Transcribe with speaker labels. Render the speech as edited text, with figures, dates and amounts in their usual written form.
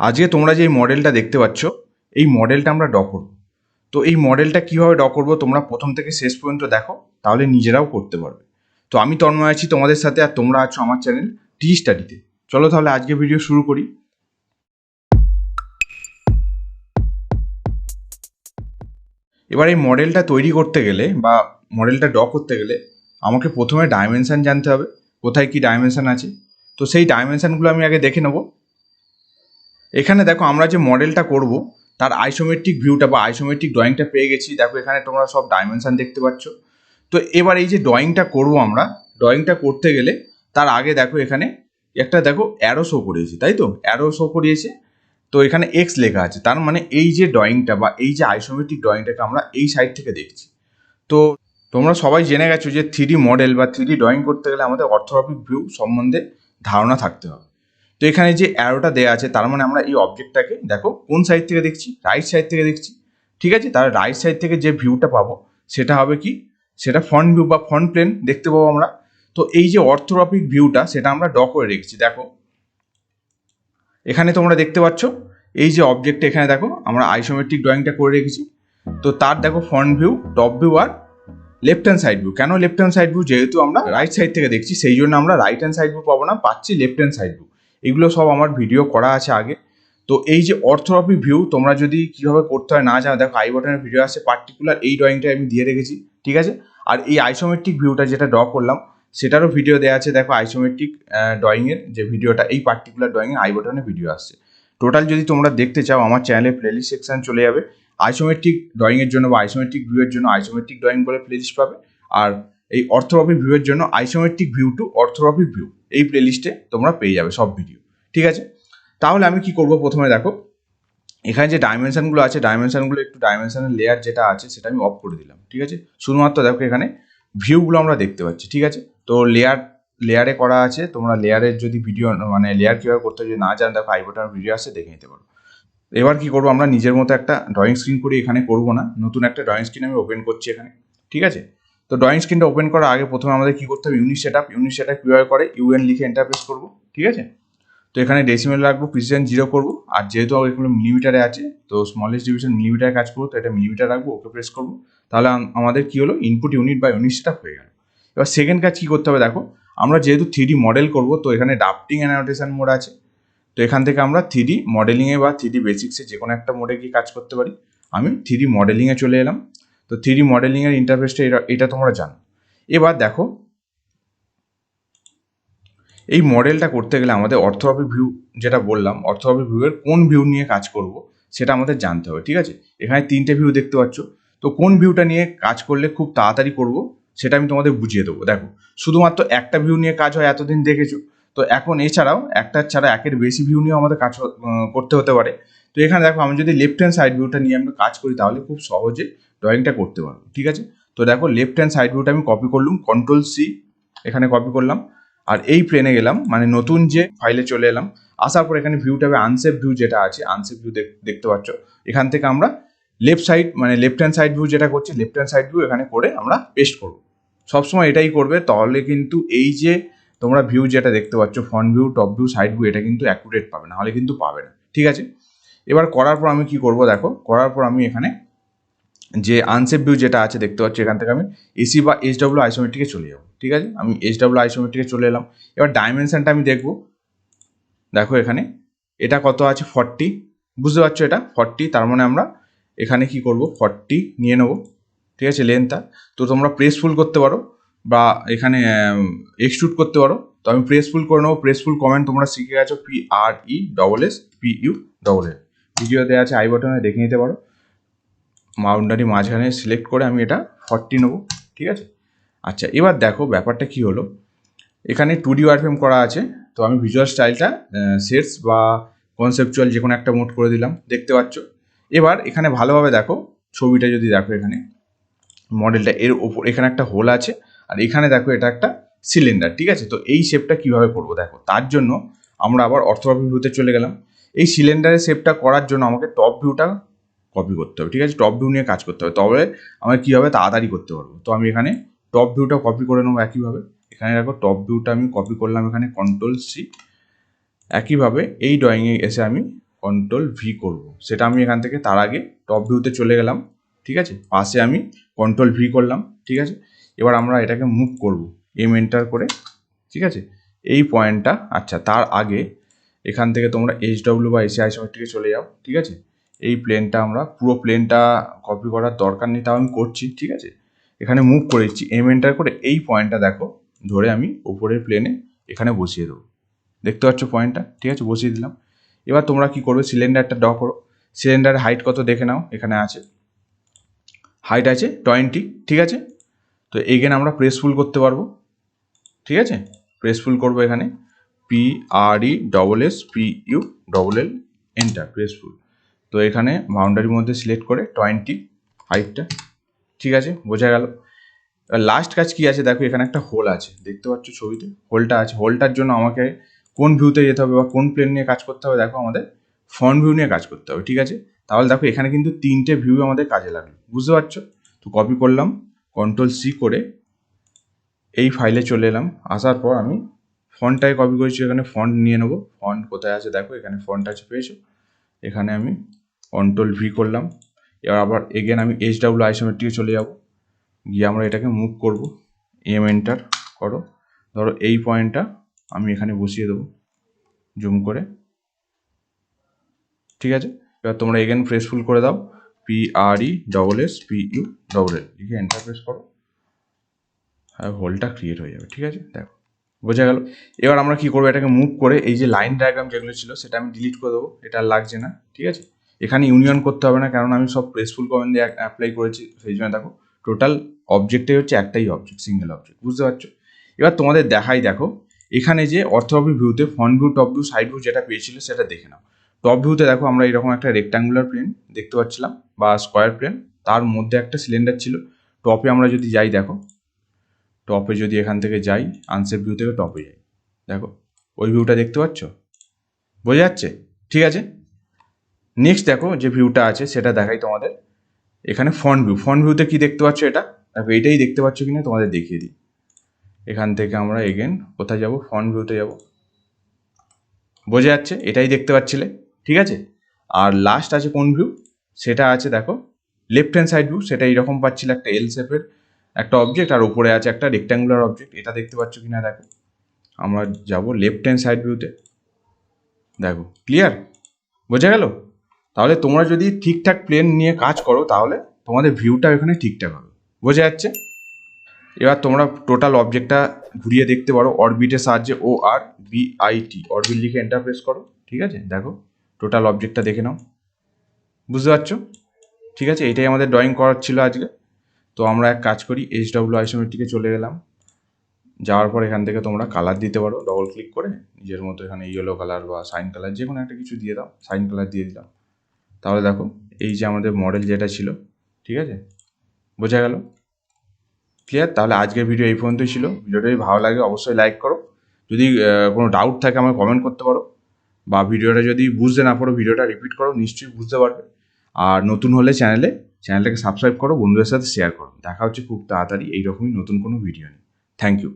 Speaker 1: আজকে তোমরা যে মডেলটা দেখতে পাচ্ছ এই মডেলটা আমরা ড্র করব। তো এই মডেলটা কিভাবে ড্র করব তোমরা প্রথম থেকে শেষ পর্যন্ত দেখো, তাহলে নিজেরাও করতে পারবে। তো আমি তন্ময় আছি তোমাদের সাথে, আর তোমরা আছো আমার চ্যানেল টি স্টাডিতে। চলো তাহলে আজকে ভিডিও শুরু করি। এবার এই মডেলটা তৈরি করতে গেলে বা মডেলটা ড্র করতে গেলে আমাকে প্রথমে ডাইমেনশন জানতে হবে, কোথায় কি ডাইমেনশন আছে। তো সেই ডাইমেনশনগুলো আমি আগে দেখে নেব। এখানে দেখো আমরা যে মডেলটা করব তার আইসোমেট্রিক ভিউটা বা আইসোমেট্রিক ড্রয়িংটা পেয়ে গেছি। দেখো এখানে তোমরা সব ডাইমেনশন দেখতে পাচ্ছ। তো এবার এই যে ড্রয়িংটা করব আমরা, ড্রয়িংটা করতে গেলে তার আগে দেখো এখানে একটা দেখো অ্যারো শো করিয়েছি, তাই তো অ্যারো শো করিয়েছে। তো এখানে এক্স লেখা আছে, তার মানে এই যে ড্রয়িংটা বা এই যে আইসোমেট্রিক ড্রয়িংটাকে আমরা এই সাইড থেকে দেখছি। তো তোমরা সবাই জেনে গেছো যে 3D মডেল বা 3D ড্রয়িং করতে গেলে আমাদের অর্থোগ্রাফিক ভিউ সম্বন্ধে ধারণা থাকতে হবে। তো এখানে যে অ্যারোটা দেওয়া আছে তার মানে আমরা এই অবজেক্টটাকে দেখো কোন সাইড থেকে দেখছি, রাইট সাইড থেকে দেখছি। ঠিক আছে, তার রাইট সাইড থেকে যে ভিউটা পাবো সেটা হবে কি, সেটা ফ্রন্ট ভিউ বা ফ্রন্ট প্লেন দেখতে পাবো আমরা। তো এই যে অর্থোগ্রাফিক ভিউটা সেটা আমরা ড্র করে রেখেছি। দেখো এখানে তোমরা দেখতে পাচ্ছ এই যে অবজেক্টটা, এখানে দেখো আমরা আইসোমেট্রিক ড্রয়িংটা করে রেখেছি। তো তার দেখো ফ্রন্ট ভিউ, টপ ভিউ আর লেফট হ্যান্ড সাইড ভিউ। কেন লেফট হ্যান্ড সাইড ভিউ? যেহেতু আমরা রাইট সাইড থেকে দেখছি সেই জন্য আমরা রাইট হ্যান্ড সাইড ভিউ পাবো না, পাচ্ছি লেফট হ্যান্ড সাইড ভিউ। এগুলো সব আমার ভিডিও করা আছে আগে। তো এই যে অর্থোগ্রাফিক ভিউ তোমরা যদি কীভাবে করতে হয় না জানো, দেখো আই বাটনের ভিডিও আছে, পার্টিকুলার এই ড্রয়িংটা আমি দিয়ে রেখেছি। ঠিক আছে, আর এই আইসোমেট্রিক ভিউটা যেটা ড্র করলাম সেটারও ভিডিও দেওয়া আছে। দেখো আইসোমেট্রিক ড্রয়িংয়ের যে ভিডিওটা, এই পার্টিকুলার ড্রয়িংয়ের আই বাটনে ভিডিও আসছে। টোটাল যদি তোমরা দেখতে চাও আমার চ্যানেলে প্লেলিস্ট সেকশন চলে যাবে, আইসোমেট্রিক ড্রয়িংয়ের জন্য বা আইসোমেট্রিক ভিউয়ের জন্য আইসোমেট্রিক ড্রয়িং বলে প্লেলিস্ট পাবে। আর এই অর্থোগ্রাফিক ভিউয়ের জন্য isometric view to orthographic view, এই প্লেলিস্টে তোমরা পেয়ে যাবে সব ভিডিও। ঠিক আছে, তাহলে আমি কি করব, প্রথমে দেখো এখানে যে ডাইমেনশনগুলো আছে, ডাইমেনশনগুলো একটু ডাইমেনশনের লেয়ার যেটা আছে সেটা আমি অফ করে দিলাম। ঠিক আছে, শুধুমাত্র দেখো এখানে ভিউগুলো আমরা দেখতে পাচ্ছি। ঠিক আছে, তো লেয়ারে করা আছে। তোমরা লেয়ারের যদি ভিডিও মানে লেয়ার কীভাবে করতে যদি না জানো, দেখো আই বাটনের ভিডিও আসছে, দেখে নিতে পারো। এবার কি করবো, আমরা নিজের মতো একটা ড্রয়িং স্ক্রিন করি। এখানে করবো না, নতুন একটা ড্রয়িং স্ক্রিন আমি ওপেন করছি এখানে। ঠিক আছে, তো ড্রয়িং স্ক্রিনটা ওপেন করার আগে প্রথমে আমাদের কী করতে হবে, ইউনিট সেট আপ কীভাবে করে ইউএন লিখে এন্টারপ্রেস করবো। ঠিক আছে, তো এখানে ডেসিমেল রাখবো, প্রিসিশন 0 করবো। আর যেহেতু এগুলো মিলিমিটারে আছে তো স্মলেস্ট ডিভিশন মিলিমিটারে কাজ করবো, তো এটা মিলিমিটার রাখবো, ওকে প্রেস করবো। তাহলে আমাদের কি হলো, ইনপুট ইউনিট বা ইউনিট সেট আপ হয়ে গেল। এবার সেকেন্ড কাজ কী করতে হবে, দেখো আমরা যেহেতু 3D মডেল করবো তো এখানে ড্রাফটিং অ্যান্ড অ্যানোটেশন মোড আছে। তো এখান থেকে আমরা 3D মডেলিংয়ে বা 3D বেসিক্সে যে কোনো একটা মোডে গিয়ে কাজ করতে পারি। আমি 3D মডেলিংয়ে চলে এলাম। তো 3D মডেলিংয়ের ইন্টারফেসটা এটা তোমরা জানো। এবার দেখো এই মডেলটা করতে গেলে আমাদের অর্থোগ্রাফিক ভিউ যেটা বললাম, অর্থোগ্রাফিক ভিউয়ের কোন ভিউ নিয়ে কাজ করব সেটা আমাদের জানতে হবে। ঠিক আছে, এখানে 3টে ভিউ দেখতে পাচ্ছ। তো কোন ভিউটা নিয়ে কাজ করলে খুব তাড়াতাড়ি করব সেটা আমি তোমাদের বুঝিয়ে দেবো। দেখো শুধুমাত্র একটা ভিউ নিয়ে কাজ হয় এতদিন দেখেছো, তো এখন এছাড়াও একটা ছাড়া একের বেশি ভিউ নিয়েও আমাদের কাজ করতে হতে পারে। তো এখানে দেখো আমি যদি লেফট হ্যান্ড সাইড ভিউটা নিয়ে আমরা কাজ করি তাহলে খুব সহজে ড্রয়িংটা করতে পারবো। ঠিক আছে, তো দেখো লেফট হ্যান্ড সাইড ভিউটা আমি কপি করলাম, Ctrl+C এখানে কপি করলাম। আর এই প্লেনে গেলাম, মানে নতুন যে ফাইলে চলে এলাম। আসার পর এখানে ভিউ ট্যাবে আনসেপ ভিউ যেটা আছে, আনসেপ ভিউ দেখতে পাচ্ছ। এখান থেকে আমরা লেফট সাইড মানে লেফট হ্যান্ড সাইড ভিউ যেটা করছি, লেফট হ্যান্ড সাইড ভিউ এখানে করে আমরা পেস্ট করব। সবসময় এটাই করবে, তাহলে কিন্তু এই যে তোমরা ভিউ যেটা দেখতে পাচ্ছ, front view, top view, side view, এটা কিন্তু অ্যাকুরেট পাবে, না হলে কিন্তু পাবে না। ঠিক আছে, এবার করার পর আমি কি করব, দেখো করার পর আমি এখানে যে আনসেপ ভিউ যেটা আছে দেখতে পাচ্ছি, এখান থেকে আমি এসি বা SW আইসোমেট্রিকে চলে যাবো। ঠিক আছে, আমি SW আইসোমেট্রিকে চলে এলাম। এবার ডাইমেনশনটা আমি দেখবো। দেখো এখানে এটা কত আছে, 40, বুঝতে পারছো এটা 40, তার মানে আমরা এখানে কি করব, 40 নিয়ে নেবো। ঠিক আছে, লেন্থটা। তো তোমরা প্রেসফুল করতে পারো বা এখানে এক্সট্রুড করতে পারো। তো আমি প্রেসফুল করে নেবো। প্রেসফুল কমেন্ট তোমরা শিখে গেছো, PRESSPULL, ভিডিও দেওয়া আছে আই বাটনে, দেখে নিতে পারো। বাউন্ডারি মাঝখানে সিলেক্ট করে আমি এটা 40 নেবো। ঠিক আছে, আচ্ছা এবার দেখো ব্যাপারটা কি হলো, এখানে 2D ওয়ারফ্রেম করা আছে। তো আমি ভিজুয়াল স্টাইলটা সেটস বা কনসেপচুয়াল যে কোনো একটা মোড করে দিলাম, দেখতে পাচ্ছ। এবার এখানে ভালোভাবে দেখো ছবিটা, যদি দেখো এখানে মডেলটা এর ওপর এখানে একটা হোল আছে, আর এখানে দেখো এটা একটা সিলিন্ডার। ঠিক আছে, তো এই শেপটা কীভাবে করবো দেখো, তার জন্য আমরা আবার অর্থোগ্রাফিক ভিউতে চলে গেলাম। এই সিলিন্ডারের শেপটা করার জন্য আমাকে টপ ভিউটা কপি করতে হবে। ঠিক আছে, টপ ভিউ নিয়ে কাজ করতে হবে, তবে আমরা কী হবে তাড়াতাড়ি করতে পারবো। তো আমি এখানে টপ ভিউটা কপি করে নেবো একইভাবে। এখানে দেখো টপ ভিউটা আমি কপি করলাম, এখানে Ctrl+C। একইভাবে এই ড্রয়িংয়ে এসে আমি কন্ট্রোল ভি করব, সেটা আমি এখান থেকে তার আগে টপ ভিউতে চলে গেলাম, ঠিক আছে, পাশে আমি কন্ট্রোল ভি করলাম, ঠিক আছে। এবার আমরা এটাকে মুভ করব এন্টার করে, ঠিক আছে, এই পয়েন্টটা। আচ্ছা, তার আগে এখান থেকে তোমরা HW বা এসি আইসোমেট্রিকে চলে যাও, ঠিক আছে। এই প্লেনটা আমরা পুরো প্লেনটা কপি করার দরকার নেই, তাও আমি করছি, ঠিক আছে। এখানে মুভ করে দিচ্ছি এন্টার করে, এই পয়েন্টটা দেখো ধরে আমি উপরের প্লেনে এখানে বসিয়ে দেবো, দেখতে পাচ্ছ পয়েন্টটা, ঠিক আছে, বসিয়ে দিলাম। এবার তোমরা কি করবে, সিলিন্ডারটা ড্র করো। সিলিন্ডারের হাইট কত দেখে নাও, এখানে আছে হাইট আছে 20, ঠিক আছে। তো এগেন আমরা প্রেসফুল করতে পারবো, ঠিক আছে, প্রেসফুল করবো এখানে PRESSPULL এন্টার, প্রেসফুল। তো এখানে বাউন্ডারির মধ্যে সিলেক্ট করে 20 হাইটটা, ঠিক আছে, বোঝা গেল। লাস্ট কাজ কি আছে দেখো, এখানে একটা হোল আছে, দেখতে পাচ্ছ ছবিতে হোলটা আছে। হোলটার জন্য আমাকে কোন ভিউতে যেতে হবে বা কোন প্লেন নিয়ে কাজ করতে হবে, দেখো আমাদের ফ্রন্ট ভিউ নিয়ে কাজ করতে হবে, ঠিক আছে। তাহলে দেখো এখানে কিন্তু 3টে ভিউ আমাদের কাজে লাগলো, বুঝতে পারছো। তো কপি করলাম, কন্ট্রোল সি করে এই ফাইলে চলে এলাম। আসার পর আমি ফন্টটাকে কপি করেছি, এখানে ফন্ট নিয়ে নেবো। ফন্ট কোথায় আছে দেখো, এখানে ফন্ট আছে, পেয়েছো। এখানে আমি কন্ট্রোল ভি করলাম। এবার আবার এগেন আমি HW আইসোমেট্রিকে চলে যাব, গিয়ে আমরা এটাকে মুভ করব, এন্টার করো। ধরো এই পয়েন্টটা আমি এখানে বসিয়ে দেবো জুম করে, ঠিক আছে। এবার তোমরা এগেন প্রেসফুল করে দাও, PRESSPULL লিখে এন্টার প্রেস করো, আর হোলটা ক্রিয়েট হয়ে যাবে, ঠিক আছে, দেখো বোঝা গেল। এবার আমরা কি করবো, এটাকে মুভ করে এই যে লাইন ডায়াগ্রাম যেগুলো ছিল সেটা আমি ডিলিট করে দেবো, এটা লাগছে না, ঠিক আছে। এখানে ইউনিয়ন করতে হবে না, কারণ আমি সব প্রেসফুল কমেন্ট দিয়ে অ্যাপ্লাই করেছি, সেই জন্য দেখো টোটাল অবজেক্টে হচ্ছে একটাই অবজেক্ট, সিঙ্গেল অবজেক্ট, বুঝতে পারছো। এবার তোমাদের দেখাই, দেখো এখানে যে অর্থোগ্রাফি ভিউতে front view, top view, side view যেটা পেয়েছিল সেটা দেখে নাও। টপ ভিউতে দেখো আমরা এরকম একটা রেক্ট্যাঙ্গুলার প্লেন দেখতে পাচ্ছিলাম বা স্কোয়ার প্লেন, তার মধ্যে একটা সিলিন্ডার ছিল। টপে আমরা যদি যাই, দেখো টপে যদি এখান থেকে যাই, আনসেপ ভিউ থেকে টপে যাই, দেখো ওই ভিউটা দেখতে পাচ্ছ, বোঝা যাচ্ছে, ঠিক আছে। নেক্সট দেখো যে ভিউটা আছে সেটা দেখাই তোমাদের, এখানে ফ্রন্ট ভিউ। ফ্রন্ট ভিউতে কি দেখতে পাচ্ছ, এটা দেখো, এইটাই দেখতে পাচ্ছ কিনা তোমাদের দেখিয়ে দিই। এখান থেকে আমরা এগেন কোথায় যাব, ফ্রন্ট ভিউতে যাব, বোঝা যাচ্ছে, এটাই দেখতে পাচ্ছিলে, ঠিক আছে। আর লাস্ট আছে কোন ভিউ, সেটা আছে দেখো লেফট হ্যান্ড সাইড ভিউ, সেটা এইরকম পাচ্ছিল, একটা এল শেপের একটা অবজেক্ট আর উপরে আছে একটা রেক্ট্যাঙ্গুলার অবজেক্ট, এটা দেখতে পাচ্ছ কিনা দেখো। আমরা যাব লেফট হ্যান্ড সাইড ভিউতে, দেখো ক্লিয়ার, বোঝা গেল। তাহলে তোমরা যদি ঠিকঠাক প্লেন নিয়ে কাজ করো তাহলে তোমাদের ভিউটা এখানে ঠিকঠাক হবে, বোঝা যাচ্ছে। এবার তোমরা টোটাল অবজেক্টটা ঘুরিয়ে দেখতে পারো অরবিটের সাহায্যে, ORBIT অরবিট লিখে এন্টার প্রেস করো, ঠিক আছে, দেখো টোটাল অবজেক্টটা দেখে নাও, বুঝতে পারছো, ঠিক আছে। এটাই আমাদের ড্রয়িং করার ছিল আজকে। তো আমরা এক কাজ করি, HW আইসোমেট্রিকে চলে গেলাম, যাওয়ার পর এখান থেকে তোমরা কালার দিতে পারো, ডবল ক্লিক করে নিজের মতো এখানে ইয়েলো কালার বা সাইন কালার যে কোনো একটা কিছু দিয়ে দাও, সাইন কালার দিয়ে দিলাম। তাহলে দেখো এই যে আমাদের মডেল যেটা ছিল, ঠিক আছে, বোঝা গেল, ক্লিয়ার। তাহলে আজকের ভিডিও এই পর্যন্তই ছিল। ভিডিওটা যদি ভালো লাগে অবশ্যই লাইক করো, যদি কোনো ডাউট থাকে আমাকে কমেন্ট করতে পারো, বা ভিডিওটা যদি বুঝতে না পারো ভিডিওটা রিপিট করো, নিশ্চয়ই বুঝতে পারবে। আর নতুন হলে চ্যানেলটাকে সাবস্ক্রাইব করো, বন্ধুদের সাথে শেয়ার করো। দেখা হচ্ছে খুব তাড়াতাড়ি এইরকমই নতুন কোনো ভিডিও নিয়ে। Thank you.